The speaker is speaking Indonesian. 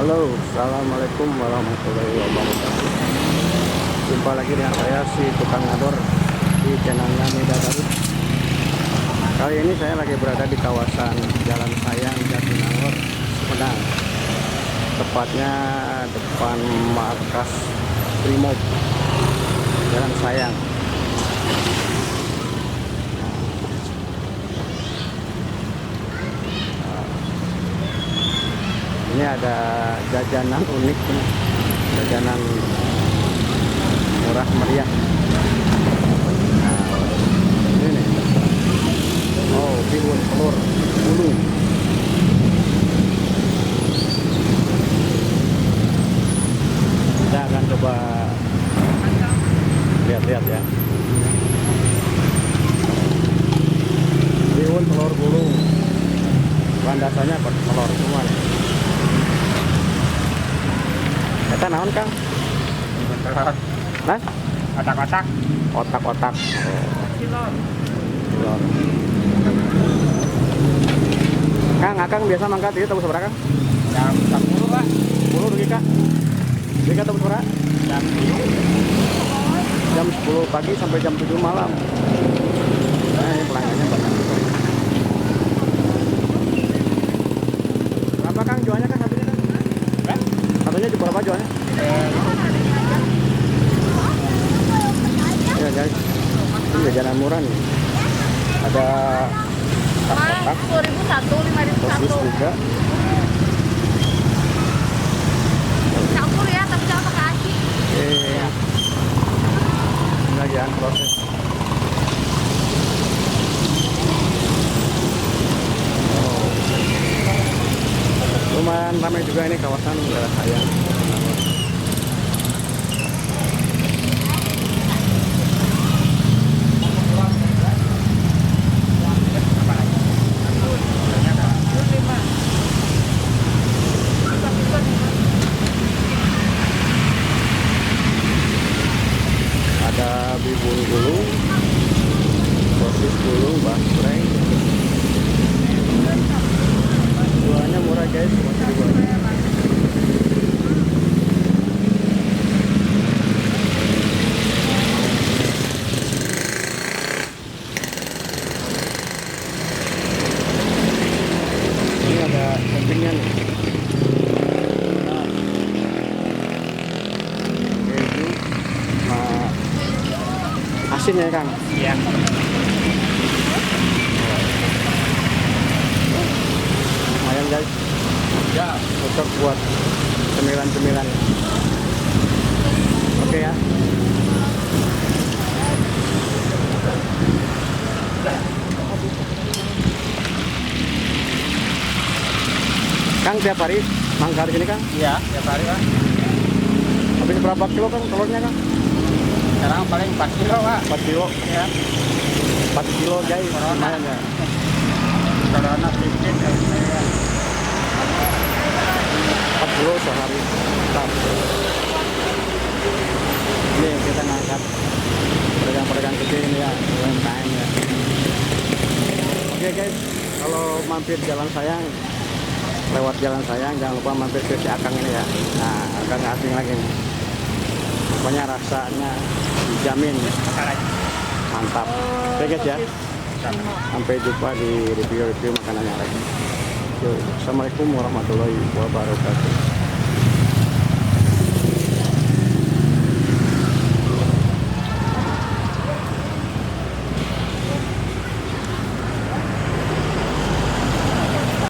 Halo, assalamualaikum warahmatullahi wabarakatuh. Jumpa lagi dengan saya si tukang ngador di channelnya Medan Garut. Kali ini saya lagi berada di kawasan Jalan Sayang Jatinangor, Sumedang. Tepatnya depan markas Brimob Jalan Sayang. Ini ada jajanan unik, jajanan murah meriah. Nah, ini nih. Oh, bihun telur gulung. Kita akan coba lihat-lihat ya. Bihun telur gulung. Bahan dasarnya telur semua nih. Kita naon Kang? Telur. Nah, Otak-otak. otak-otak. Telur. Telur. Kang, Akang biasa mangkat itu tahu seberapa Kang? Jam 10 Pak. 10 rugi Kak. Rugi Kak tahu seberapa? Jam 7. Jam 10 pagi sampai jam 7 malam. Nah, ini pelanggannya banyak. Berapa Kang jualnya Kang satunya Kang? Kan? Satunya berapa jualnya? Ya guys, ini jajanan murah nih. Ada otak-otak, 10.001, 5.001. sosis juga. Campur ya, tapi jangan pakai aci. Ini lagi proses. Oh. Lumayan ramai juga ini kawasan Jalan Sayang. Ada bihun gulung, sosis gulung, basreng. Jualnya murah guys, masih dijual. Ini ada toppingnya nih. Keju, asin ya Kang. Iya. Lumayan guys, Ya. cocok buat cemilan-cemilan. Oke ya. Kang tiap hari mangkar gini Kang. Iya, tiap hari Pak. Habis berapa kilo Kang telurnya Kang? Sekarang paling 4 kilo Pak. 4 kilo. Ya. 4 kilo guys, lumayan ya. Corona sedikit. 4 kilo sehari. Mantap. Ini kita ngangkat pedagang-pedagang kecil ini ya, UMKM ya. Oke guys, kalau mampir Jalan Sayang, lewat Jalan Sayang jangan lupa mampir ke si Akang ini ya. Nah, Akang nggak asing lagi nih. Pokoknya rasanya dijamin mantap. Oke guys ya, sampai jumpa di review-review makanannya lagi. Yuk, assalamualaikum warahmatullahi wabarakatuh.